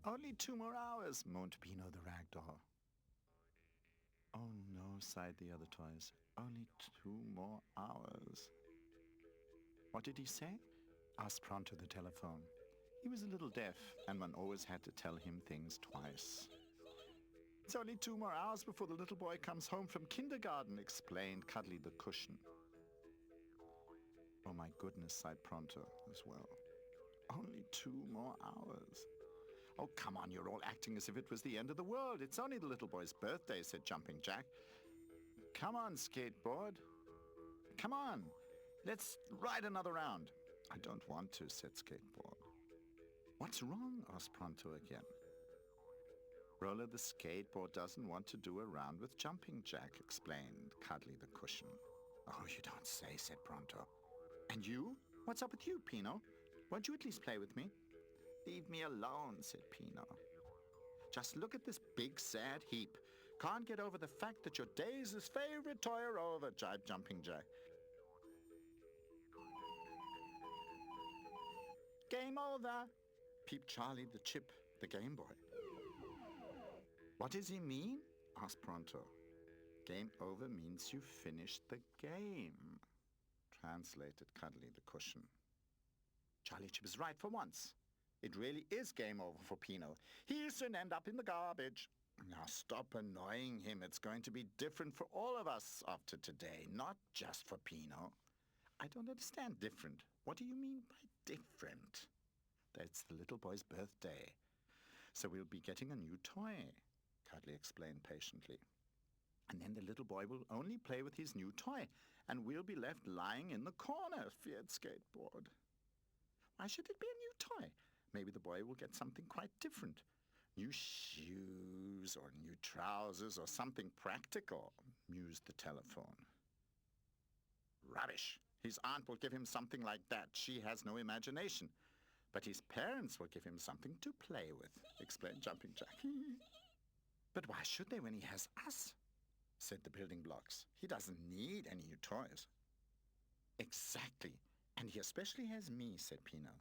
Only 2 more hours, moaned Pino the rag doll. Oh no, sighed the other toys. Only 2 more hours. What did he say? Asked Pronto the telephone. He was a little deaf, and one always had to tell him things twice. It's only 2 more hours before the little boy comes home from kindergarten, explained Cuddly the cushion. Oh my goodness, sighed Pronto as well. Only 2 more hours. Oh, come on, you're all acting as if it was the end of the world. It's only the little boy's birthday, said Jumping Jack. Come on, skateboard. Come on, let's ride another round. I don't want to, said Skateboard. What's wrong? Asked Pronto again. Roller the skateboard doesn't want to do a round with Jumping Jack, explained Cuddly the cushion. Oh, you don't say, said Pronto. And you? What's up with you, Pino? Won't you at least play with me? Leave me alone, said Pino. Just look at this big sad heap. Can't get over the fact that your days' favorite toy are over, jibed Jumping Jack. Game over, peeped Charlie the Chip, the Game Boy. What does he mean? Asked Pronto. Game over means you finished the game, translated Cuddly the cushion. Charlie Chip is right for once. It really is game over for Pino. He'll soon end up in the garbage. Now stop annoying him. It's going to be different for all of us after today, not just for Pino. I don't understand different. What do you mean by different? That's the little boy's birthday. So we'll be getting a new toy, Cuddly explained patiently. And then the little boy will only play with his new toy, and we'll be left lying in the corner, feared Skateboard. Why should it be a new toy? Maybe the boy will get something quite different. New shoes or new trousers or something practical, mused the telephone. Rubbish! His aunt will give him something like that. She has no imagination. But his parents will give him something to play with, explained Jumping Jack. But why should they when he has us? Said the building blocks. He doesn't need any new toys. Exactly. And he especially has me, said Pino.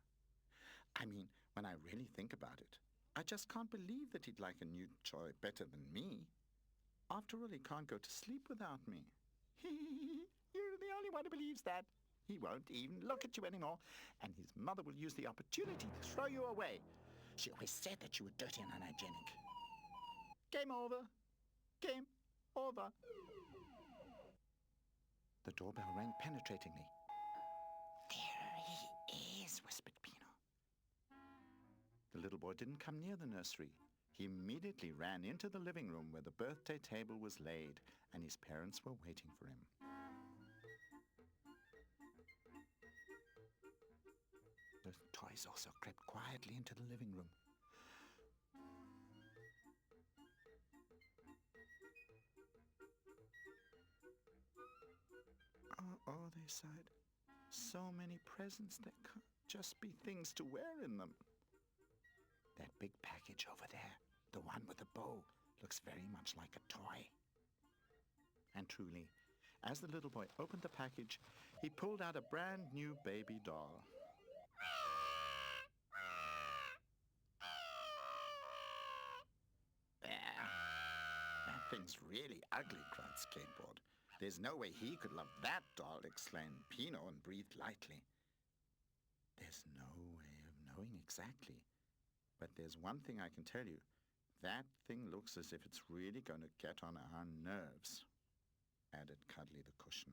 I mean, when I really think about it, I just can't believe that he'd like a new toy better than me. After all, he can't go to sleep without me. You're the only one who believes that. He won't even look at you anymore, and his mother will use the opportunity to throw you away. She always said that you were dirty and unhygienic. Game over. Game over. The doorbell rang penetratingly. There he is, whispered Pino. The little boy didn't come near the nursery. He immediately ran into the living room where the birthday table was laid, and his parents were waiting for him. The toys also crept quietly into the living room. Oh, they sighed. So many presents, there can't just be things to wear in them. That big package over there, the one with the bow, looks very much like a toy. And truly, as the little boy opened the package, he pulled out a brand new baby doll. That thing's really ugly, cried Skateboard. There's no way he could love that doll, exclaimed Pino and breathed lightly. There's no way of knowing exactly. But there's one thing I can tell you. That thing looks as if it's really going to get on our nerves, added Cuddly the cushion.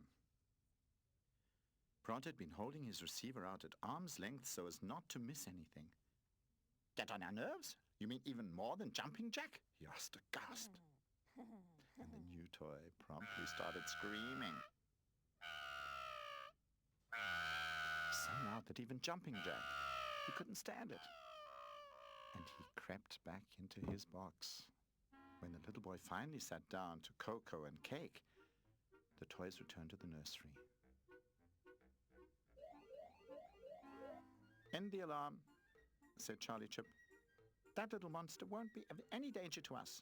Pronto had been holding his receiver out at arm's length so as not to miss anything. Get on our nerves? You mean even more than Jumping Jack? He asked aghast. And the new toy promptly started screaming. So loud that even Jumping Jack, he couldn't stand it. And he crept back into his box. When the little boy finally sat down to cocoa and cake, the toys returned to the nursery. End the alarm, said Charlie Chip. That little monster won't be of any danger to us.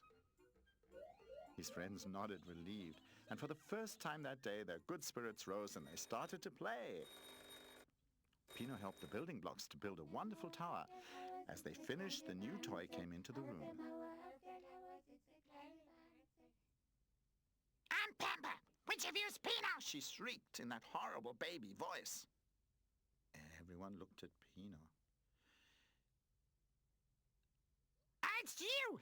His friends nodded relieved, and for the first time that day their good spirits rose and they started to play. Pino helped the building blocks to build a wonderful tower. As they finished, the new toy came into the room. I'm Pamper. Which of you is Pino? She shrieked in that horrible baby voice. Everyone looked at Pino. It's you!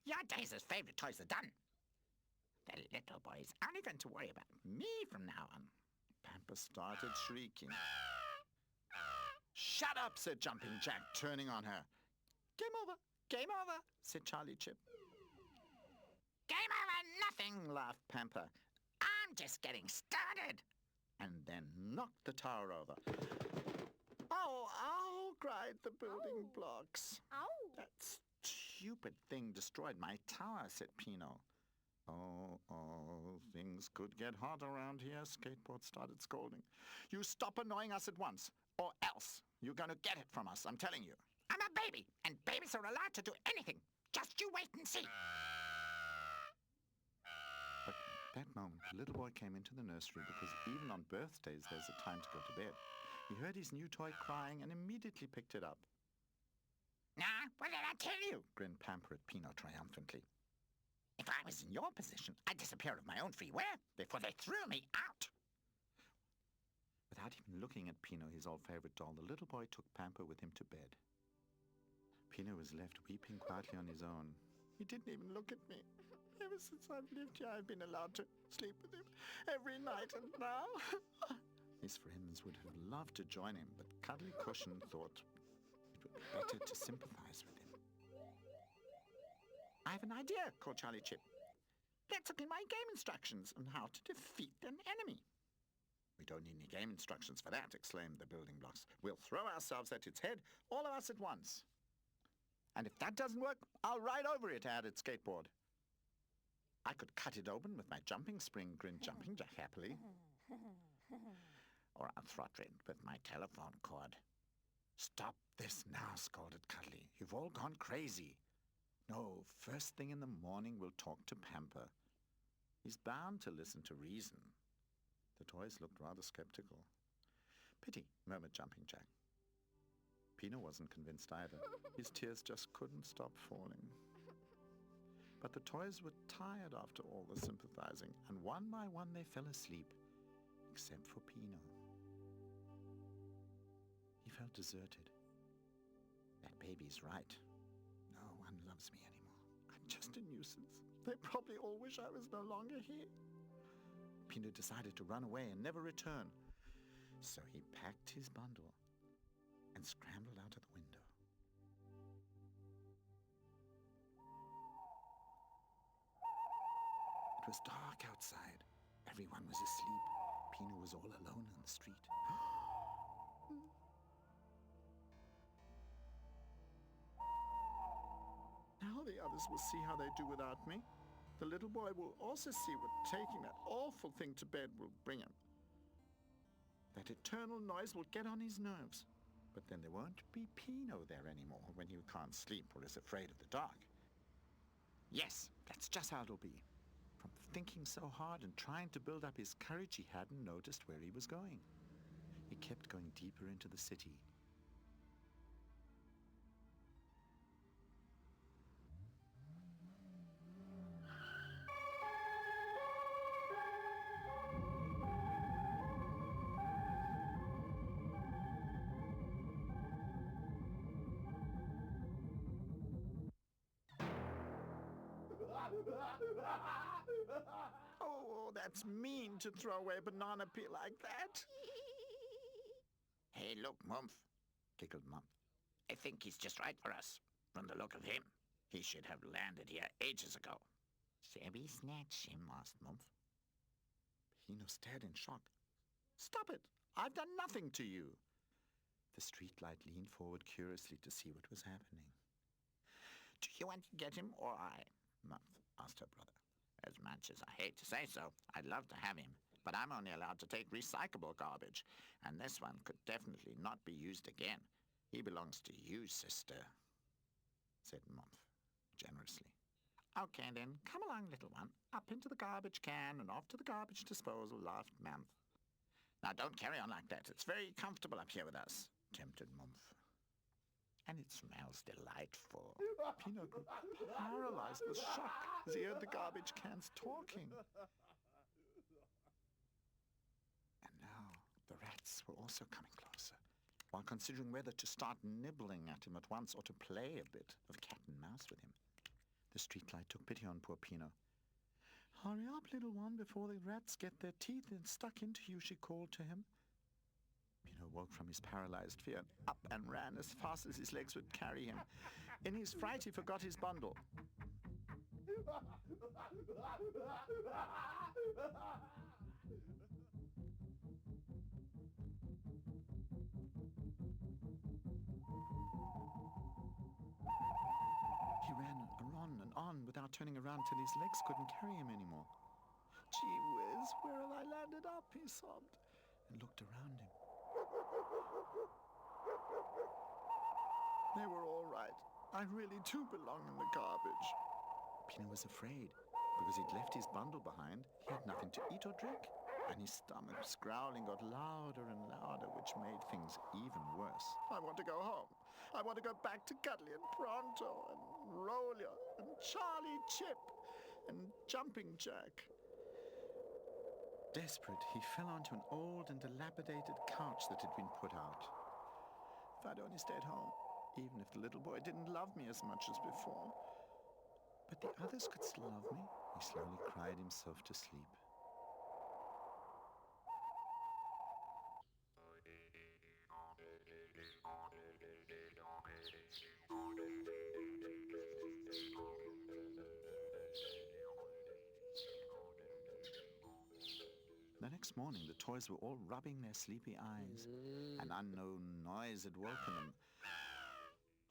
Your days as favorite toys are done. The little boy's only going to worry about me from now on. Pamper started shrieking. Shut up, said Jumping Jack, turning on her. Game over, said Charlie Chip. Game over nothing, Laughed Pamper, I'm just getting started. and then knocked the tower over. Ow, ow, cried the building blocks. Ow! That stupid thing destroyed my tower, said Pino. Oh, things could get hot around here, Skateboard started scolding. You stop annoying us at once, or else you're going to get it from us, I'm telling you. I'm a baby, and babies are allowed to do anything. Just you wait and see. But at that moment, the little boy came into the nursery because even on birthdays there's a time to go to bed. He heard his new toy crying and immediately picked it up. Nah, what did I tell you? Grinned Pamper at Pino triumphantly. If I was in your position, I'd disappear of my own free will before they threw me out. Without even looking at Pino, his old favorite doll, the little boy took Pamper with him to bed. Pino was left weeping quietly on his own. He didn't even look at me. Ever since I've lived here, I've been allowed to sleep with him every night, and now... His friends would have loved to join him, but Cuddly Cushion thought it would be better to sympathize with him. I have an idea, called Charlie Chip. Let's look in my game instructions on how to defeat an enemy. We don't need any game instructions for that, exclaimed the building blocks. We'll throw ourselves at its head, all of us at once. And if that doesn't work, I'll ride over it, added Skateboard. I could cut it open with my jumping spring, grinned Jumping Jack happily. Or I'll throttle it with my telephone cord. Stop this now, scolded Cuddly. You've all gone crazy. No, first thing in the morning we'll talk to Pamper. He's bound to listen to reason. The toys looked rather skeptical. Pity, murmured Jumping Jack. Pino wasn't convinced either. His tears just couldn't stop falling. But the toys were tired after all the sympathizing, and one by one they fell asleep, except for Pino. He felt deserted. That baby's right. No one loves me anymore. I'm just a nuisance. They probably all wish I was no longer here. Pino decided to run away and never return. So he packed his bundle and scrambled out of the window. It was dark outside. Everyone was asleep. Pino was all alone on the street. Now the others will see how they do without me. The little boy will also see what taking that awful thing to bed will bring him. That eternal noise will get on his nerves. But then there won't be Pino there anymore when he can't sleep or is afraid of the dark. Yes, that's just how it'll be. From thinking so hard and trying to build up his courage, he hadn't noticed where he was going. He kept going deeper into the city. Oh, that's mean to throw away a banana peel like that. Hey, look, Mumph, Giggled Mum. I think he's just right for us. From the look of him, he should have landed here ages ago. Shall we snatch him? Asked Mumph. Pino stared in shock. Stop it! I've done nothing to you. The streetlight leaned forward curiously to see what was happening. Do you want to get him or I? Mumph asked her brother. As much as I hate to say so, I'd love to have him, but I'm only allowed to take recyclable garbage, and this one could definitely not be used again. He belongs to you, sister, said Mumph generously. Okay then, come along, little one. Up into the garbage can and off to the garbage disposal, laughed Mumph. Now don't carry on like that. It's very comfortable up here with us, tempted Mumph. And it smells delightful. Pino grew paralyzed with shock as he heard the garbage cans talking. And now the rats were also coming closer, while considering whether to start nibbling at him at once or to play a bit of cat and mouse with him. The streetlight took pity on poor Pino. "Hurry up, little one, before the rats get their teeth stuck into you," she called to him. Pino woke from his paralyzed fear and up and ran as fast as his legs would carry him. In his fright, he forgot his bundle. He ran on and on without turning around till his legs couldn't carry him anymore. "Gee whiz, where have I landed up?" he sobbed, and looked around him. They were all right. I really do belong in the garbage. Pino was afraid, because he'd left his bundle behind. He had nothing to eat or drink, and his stomach's growling got louder and louder, which made things even worse. "I want to go home. I want to go back to Cuddly and Pronto and Roller and Charlie Chip and Jumping Jack." Desperate, he fell onto an old and dilapidated couch that had been put out. If I'd only stayed home, even if the little boy didn't love me as much as before. But the others could still love me. He slowly cried himself to sleep. The next morning, the toys were all rubbing their sleepy eyes. An unknown noise had woken them.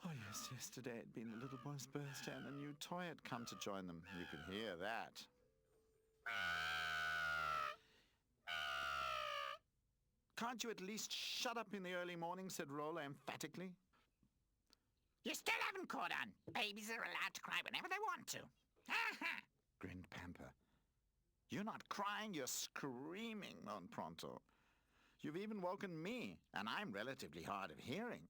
Oh yes, yesterday had been the little boy's birthday and a new toy had come to join them. You could hear that. "Can't you at least shut up in the early morning?" said Roller emphatically. You still haven't caught on. Babies are allowed to cry whenever they want to. Grinned Pamper. "You're not crying, you're screaming," moaned Pronto. "You've even woken me, and I'm relatively hard of hearing."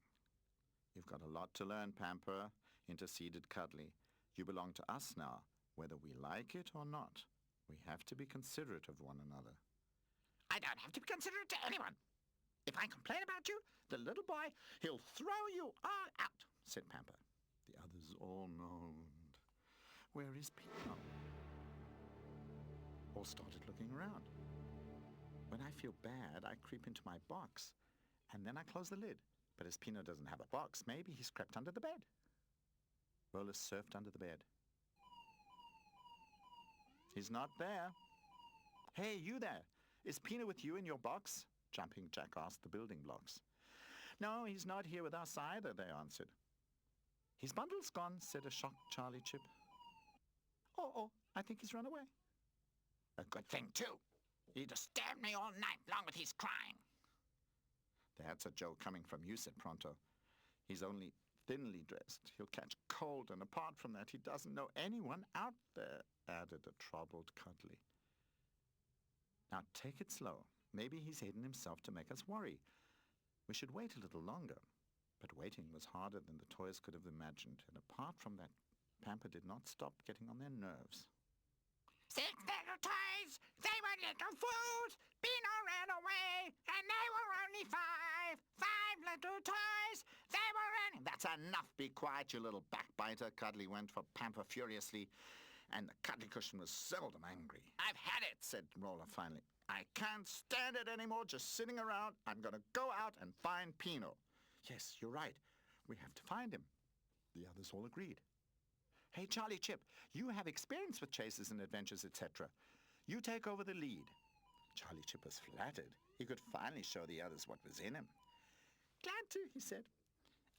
"You've got a lot to learn, Pamper," interceded Cuddly. "You belong to us now, whether we like it or not. We have to be considerate of one another." I don't have to be considerate to anyone. If I complain about you, the little boy, he'll throw you all out, said Pamper. The others all moaned. "Where is Pino?" All started looking around. When I feel bad, I creep into my box, and then I close the lid. But as Pino doesn't have a box, maybe he's crept under the bed. Roller surfed under the bed. "He's not there." "Hey, you there! Is Pino with you in your box?" Jumping Jack asked the building blocks. "No, he's not here with us either," they answered. "His bundle's gone," said a shocked Charlie Chip. Oh, I think he's run away." A good thing, too. He disturbed me all night long with his crying. "That's a joke coming from you," said Pronto. "He's only thinly dressed. He'll catch cold, and apart from that, he doesn't know anyone out there," added a troubled Cuddly. "Now take it slow. Maybe he's hidden himself to make us worry. We should wait a little longer." But waiting was harder than the toys could have imagined, and apart from that, Pamper did not stop getting on their nerves. 6 little toys! They were little fools! Pino ran away, and they were only 5! 5 little toys! They were only... "That's enough! Be quiet, you little backbiter!" Cuddly went for Pamper furiously, and the cuddly cushion was seldom angry. I've had it, said Roller finally. "I can't stand it anymore, just sitting around. I'm going to go out and find Pino." "Yes, you're right. We have to find him." The others all agreed. "Hey, Charlie Chip, you have experience with chases and adventures, etc. You take over the lead." Charlie Chip was flattered. He could finally show the others what was in him. Glad to, he said.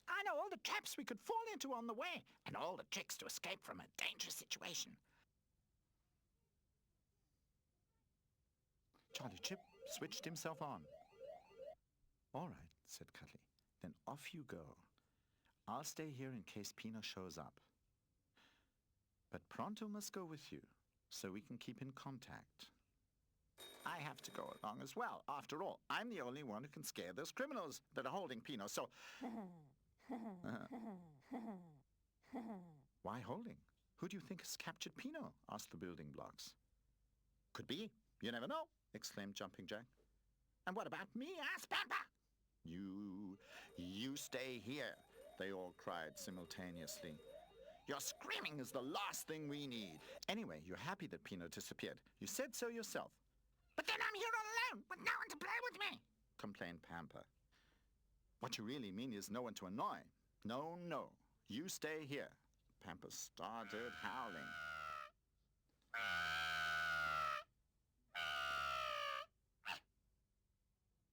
I know all the traps we could fall into on the way, and all the tricks to escape from a dangerous situation. Charlie Chip switched himself on. "All right," said Cuddly. "Then off you go. I'll stay here in case Pino shows up. But Pronto must go with you, so we can keep in contact." I have to go along as well. After all, I'm the only one who can scare those criminals that are holding Pino, so... Why holding? Who do you think has captured Pino? Asked the building blocks. Could be. You never know, exclaimed Jumping Jack. And what about me? Asked Pampa. You stay here, they all cried simultaneously. Your screaming is the last thing we need. Anyway, you're happy that Pino disappeared. You said so yourself. But then I'm here all alone, with no one to play with me, complained Pampa. What you really mean is no one to annoy. No. You stay here. Pampa started howling.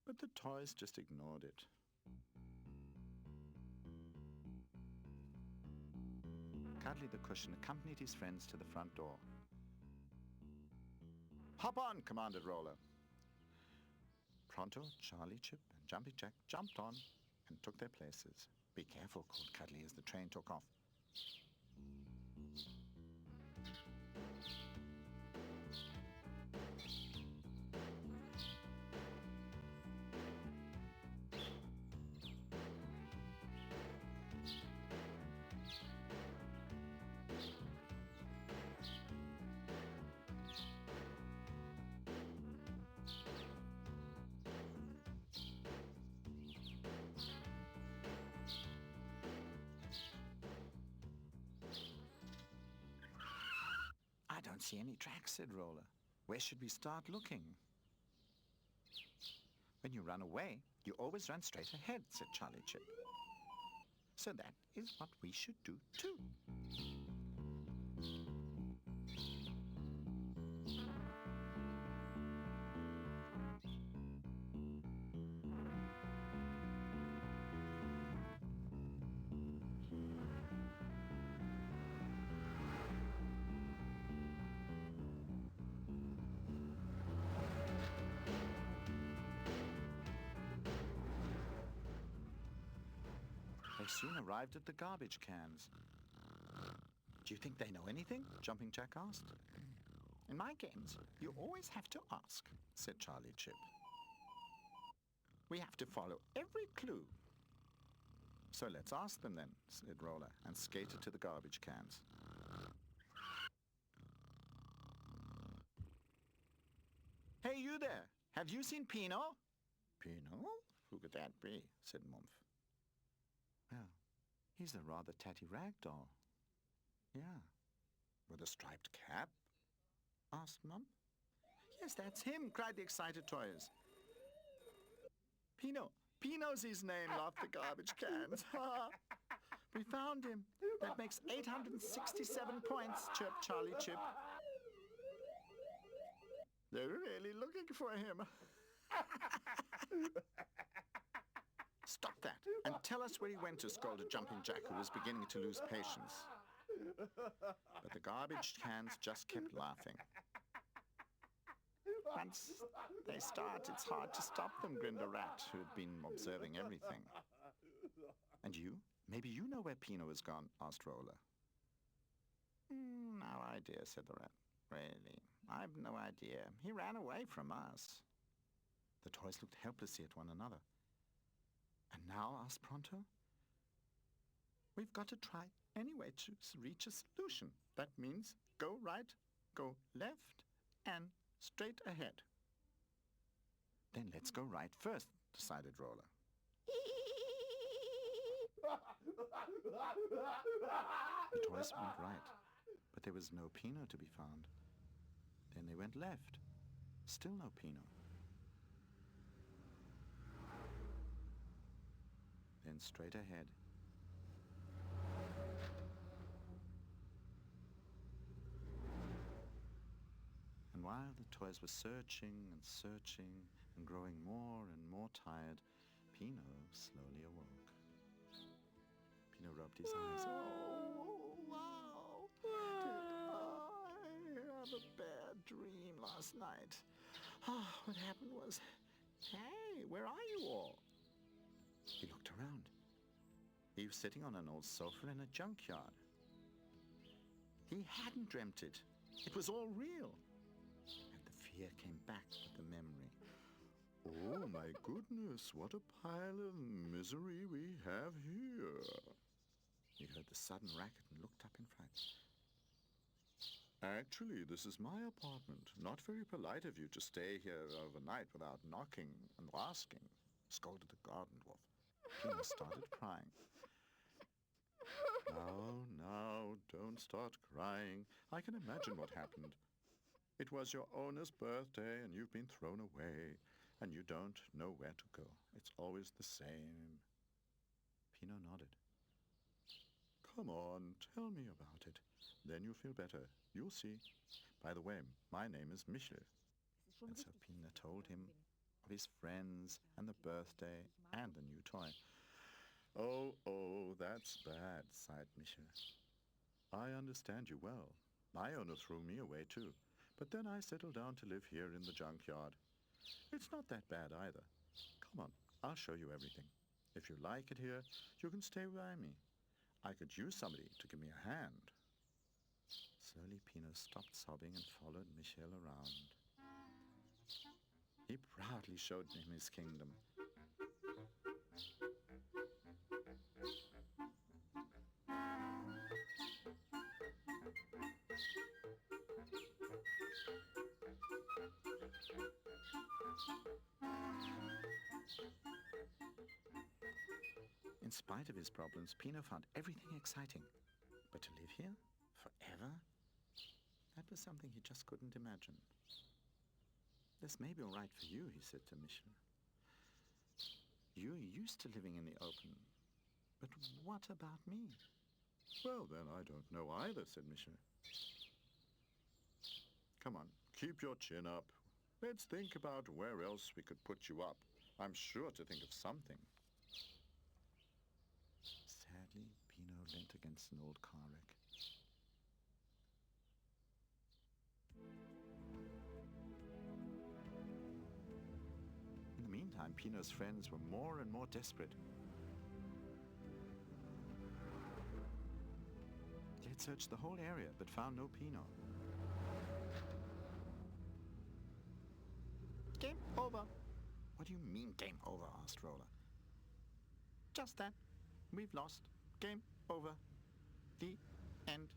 But the toys just ignored it. Cuddly the Cushion accompanied his friends to the front door. Hop on, commanded Roller. Pronto, Charlie, Chip, and Jumping Jack jumped on and took their places. Be careful, called Cuddly as the train took off. I don't see any tracks, said Roller. Where should we start looking? When you run away, you always run straight ahead, said Charlie Chip. So that is what we should do too. They soon arrived at the garbage cans. Do you think they know anything? Jumping Jack asked. In my games, you always have to ask, said Charlie Chip. We have to follow every clue. So let's ask them then, said Roller, and skated to the garbage cans. Hey, you there! Have you seen Pino? Pino? Who could that be? Said Mumph. Well, he's a rather tatty rag doll. Yeah. With a striped cap? Asked Mum. Yes, that's him, cried the excited toys. Pino. Pino's his name, laughed the garbage cans. We found him. That makes 867 points, chirped Charlie Chip. They're really looking for him. Stop that and tell us where he went to, scolded Jumping Jack, who was beginning to lose patience. But the garbage cans just kept laughing. Once they start, it's hard to stop them, grinned a rat who had been observing everything. And you? Maybe you know where Pino has gone, asked Roller. No idea, said the rat. Really, I've no idea. He ran away from us. The toys looked helplessly at one another. And now, asked Pronto, we've got to try anyway to reach a solution. That means go right, go left, and straight ahead. Then let's go right first, decided Roller. The toys went right, but there was no Pino to be found. Then they went left. Still no Pino. Then straight ahead. And while the toys were searching and growing more and more tired, Pino slowly awoke. Pino rubbed his eyes. Oh, wow! Did I have a bad dream last night? Oh, what happened was... Hey, where are you all? He looked around. He was sitting on an old sofa in a junkyard. He hadn't dreamt it. It was all real. And the fear came back with the memory. Oh, my goodness, what a pile of misery we have here. He heard the sudden racket and looked up in fright. Actually, this is my apartment. Not very polite of you to stay here overnight without knocking and asking, scolded the garden dwarf. Pino started crying. Now, don't start crying. I can imagine what happened. It was your owner's birthday and you've been thrown away, and you don't know where to go. It's always the same. Pino nodded. Come on, tell me about it. Then you'll feel better. You'll see. By the way, my name is Michel. And so Pino told him of his friends and the birthday and the new toy. Oh, that's bad, sighed Michel. I understand you well. My owner threw me away too, but then I settled down to live here in the junkyard. It's not that bad either. Come on, I'll show you everything. If you like it here, you can stay by me. I could use somebody to give me a hand. Slowly Pino stopped sobbing and followed Michel around. He proudly showed him his kingdom. In spite of his problems, Pino found everything exciting. But to live here? Forever? That was something he just couldn't imagine. This may be all right for you, he said to Michel. You're used to living in the open. But what about me? Well, then, I don't know either, said Michel. Come on, keep your chin up. Let's think about where else we could put you up. I'm sure to think of something. Sadly, Pino leant against an old car wreck. In the meantime, Pino's friends were more and more desperate. They had searched the whole area, but found no Pino. Game over. What do you mean, game over? Asked Roller. Just that. We've lost. Game over. The end.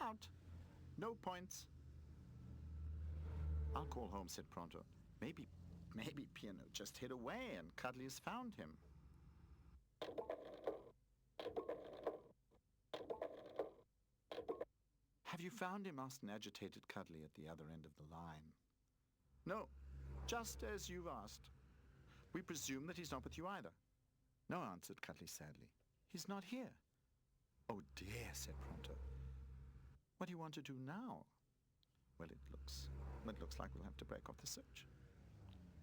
Out. No points. I'll call home, said Pronto. Maybe Pino just hid away and Cuddly's found him. Have you found him? Asked an agitated Cuddly at the other end of the line. No, just as you've asked. We presume that he's not with you either. No, answered Cuddly sadly. He's not here. Oh dear, said Pronto. What do you want to do now? Well, it looks like we'll have to break off the search.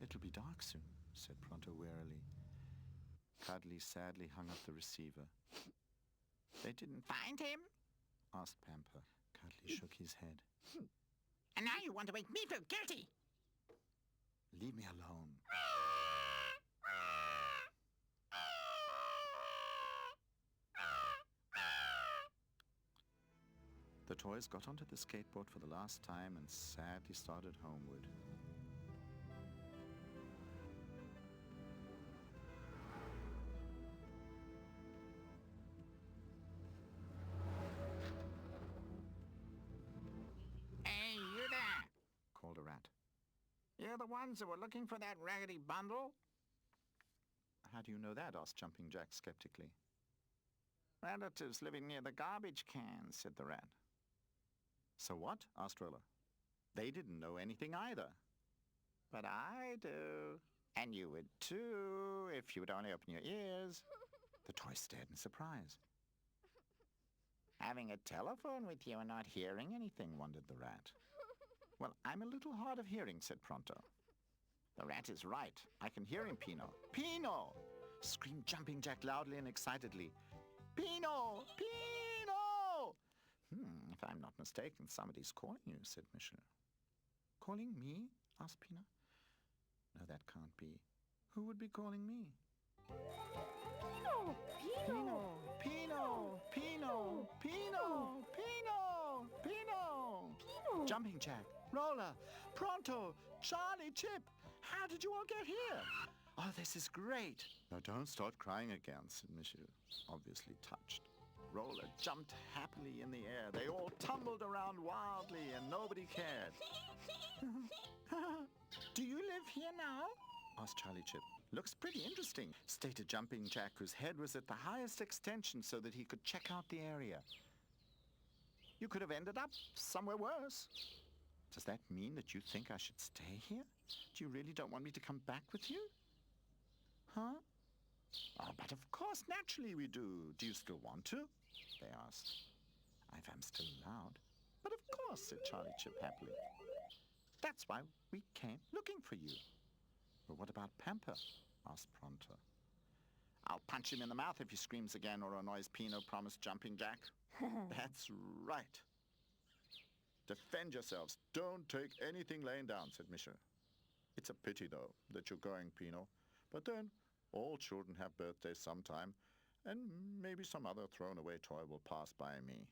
It'll be dark soon, said Pronto wearily. Cuddly sadly hung up the receiver. They didn't find him? Asked Pamper. Cuddly shook his head. And now you want to make me feel guilty? Leave me alone. The toys got onto the skateboard for the last time and sadly started homeward. Hey, you there! Called a rat. You're the ones that were looking for that raggedy bundle? How do you know that? Asked Jumping Jack skeptically. Relatives living near the garbage cans, said the rat. So what? Asked Roller. They didn't know anything either. But I do. And you would too, if you would only open your ears. The toy stared in surprise. Having a telephone with you and not hearing anything, wondered the rat. Well, I'm a little hard of hearing, said Pronto. The rat is right. I can hear him, Pino. Pino! Screamed Jumping Jack loudly and excitedly. Pino! Pino! If I'm not mistaken, somebody's calling you, said Michel. Calling me? Asked Pino. No, that can't be. Who would be calling me? Pino! Pino! Pino! Pino! Pino! Pino! Pino! Pino! Jumping Jack! Roller, Pronto, Charlie, Chip, how did you all get here? Oh, this is great. Now don't start crying again, said Monsieur, obviously touched. Roller jumped happily in the air. They all tumbled around wildly and nobody cared. Do you live here now? Asked Charlie Chip. Looks pretty interesting, stated Jumping Jack, whose head was at the highest extension so that he could check out the area. You could have ended up somewhere worse. Does that mean that you think I should stay here? Do you really don't want me to come back with you? Huh? Oh, but of course, naturally we do. Do you still want to? They asked. If I'm still allowed. But of course, said Charlie Chip happily. That's why we came looking for you. Well, what about Pamper? Asked Pronto. I'll punch him in the mouth if he screams again or annoys Pino, promised Jumping Jack. That's right. Defend yourselves. Don't take anything laying down, said Misha. It's a pity, though, that you're going, Pino. But then, all children have birthdays sometime, and maybe some other thrown-away toy will pass by me.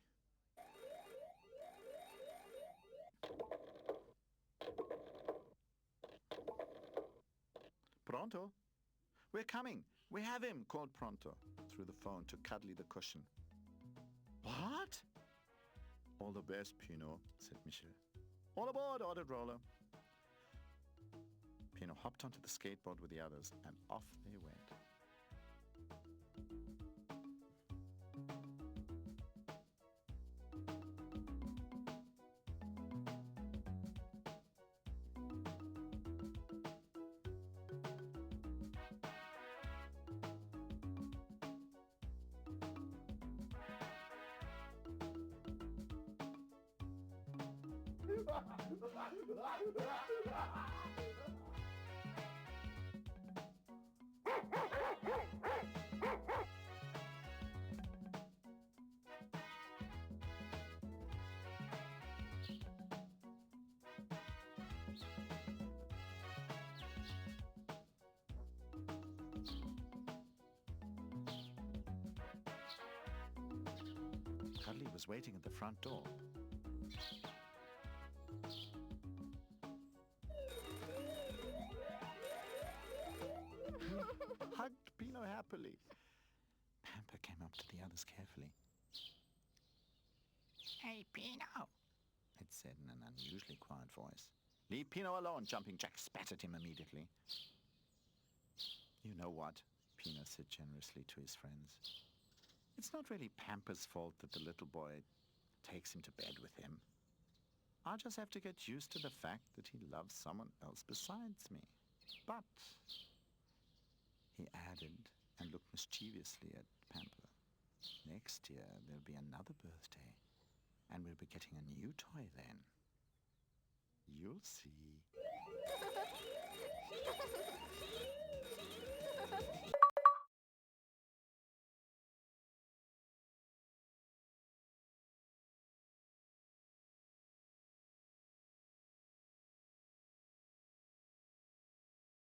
Pronto? We're coming. We have him, called Pronto through the phone to Cuddly the cushion. What? All the best, Pino, said Michel. All aboard, ordered Roller. Pino hopped onto the skateboard with the others, and off they went. Cuddly was waiting at the front door. Hugged Pino happily. Pamper came up to the others carefully. Hey, Pino, It said in an unusually quiet voice. Leave Pino alone, Jumping Jack spat at him immediately. You know what? Pino said generously to his friends. It's not really Pamper's fault that the little boy takes him to bed with him. I'll just have to get used to the fact that he loves someone else besides me. But, he added and looked mischievously at Pamper, next year there'll be another birthday, and we'll be getting a new toy then. You'll see.